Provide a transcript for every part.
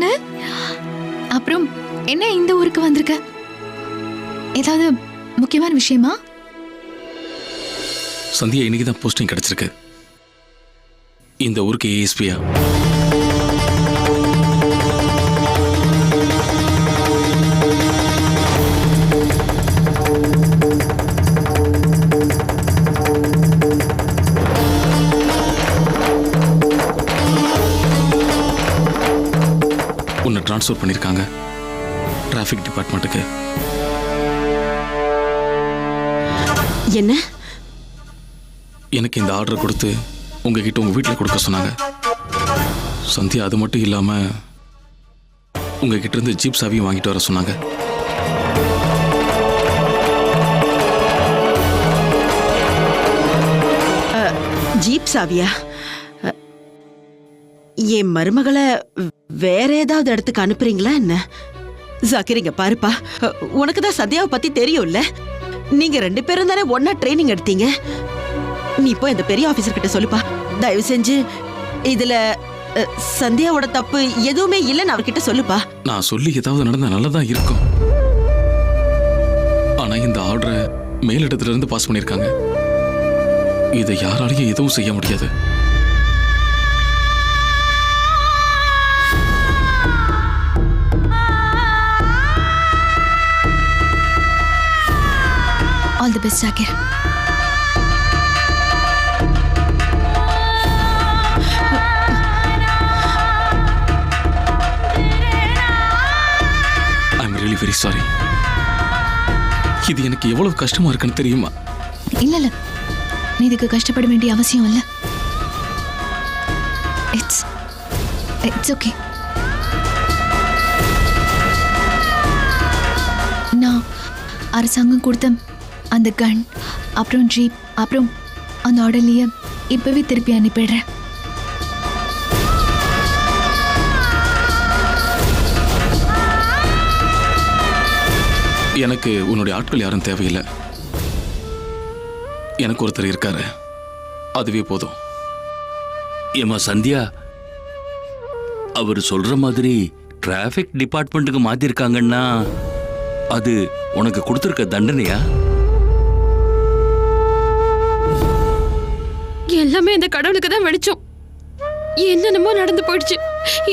தானே? அப்புறம் என்ன இந்த ஊருக்கு வந்திருக்க? ஏதாவது முக்கியமான விஷயமா? சந்தியா இன்னைக்கு தான் போஸ்டிங் கிடைச்சிருக்கு. இந்த ஊருக்கு ஏஎஸ்பியா. உன்னை டிரான்ஸ்ஃபர் பண்ணியிருக்காங்க டிராஃபிக் டிபார்ட்மெண்ட்டுக்கு. என்ன? எனக்கு இந்த ஆர்டர் கொடுத்து உங்ககிட்ட உங்க வீட்டில் கொடுக்க சொன்னாங்க. சந்தியா அது மட்டும் இல்லாம உங்ககிட்ட இருந்து ஜீப் சாவியும் வாங்கிட்டு வர சொன்னாங்க. ஜீப் சாவியா? என் மருமகளை வேற ஏதாவது இடத்துக்கு அனுப்புறீங்களா என்ன? ஜாக்கிரிங்க பாருப்பா, உனக்கு தான் சந்தியாவை பத்தி தெரியும்ல. நீங்க 2 பேரும் தானே ஒன்னா ட்ரைனிங் எடுத்தீங்க. நீ போய் இந்த பெரிய ஆபீசர் கிட்ட சொல்லுப்பா, தயவு செஞ்சு இதுல சந்தியாவோட தப்பு எதுவுமே இல்லைன்னு அவர்கிட்ட சொல்லுப்பா. நான் சொல்லி ஏதாவது நடந்தா நல்லதா இருக்கும். ஆனா இந்த ஆர்டரை மேலிடத்துல இருந்து பாஸ் பண்ணிருக்காங்க. இதை யாராலையும் எதுவும் செய்ய முடியாது. All the best, Zakir. I'm really very sorry. இது எனக்கு எவ்வளவு கஷ்டமா இருக்குன்னு தெரியுமா? இல்ல நீ இதுக்கு கஷ்டப்பட வேண்டிய அவசியம் இல்ல. It's okay. நான் அரசாங்கம் கொடுத்த அந்த கன், அப்புறம் ஜீப், அப்புறம் அந்த ஆர்டர்லயே இப்பவே திருப்பி அனுப்பிடுறேன். எனக்கு உன்னுடைய ஆட்கள் யாரும் தேவையில்லை. எனக்கு ஒருத்தர் இருக்காரு, அதுவே போதும். ஏமா சந்தியா, அவர் சொல்ற மாதிரி டிராஃபிக் டிபார்ட்மெண்ட்டுக்கு மாத்திருக்காங்கன்னா அது உனக்கு கொடுத்திருக்க தண்டனையா? எல்லாமே இந்த கடவுளுக்கு தான் வெடிச்சோம். என்னென்னமோ நடந்து போயிடுச்சு.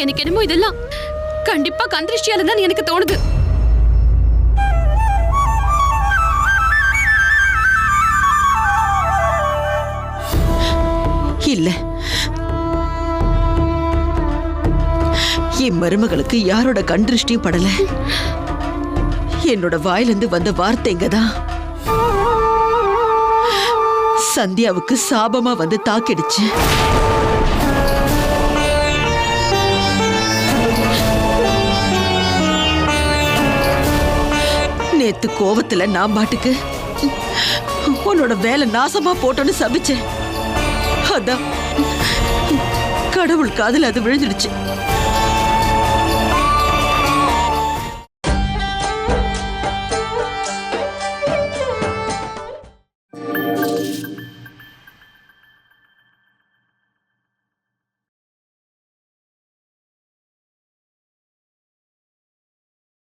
எனக்கு என்னமோ இதெல்லாம் கண்டிப்பா கந்திருஷ்டியால தான் எனக்கு தோணுது. இல்ல, என் மருமகளுக்கு யாரோட கண் திருஷ்டியும் படல. என்னோட வாயிலிருந்து வந்த வார்த்தைங்கதான் சந்தியாவுக்கு சாபமா வந்து தாக்கிடுச்சு. நேத்து கோவத்துல நான் பாட்டுக்கு உன்னோட வேலை நாசமா போட்டோன்னு சபிச்சேன். அதான் கடவுள் காதுல அது விழுந்துடுச்சு.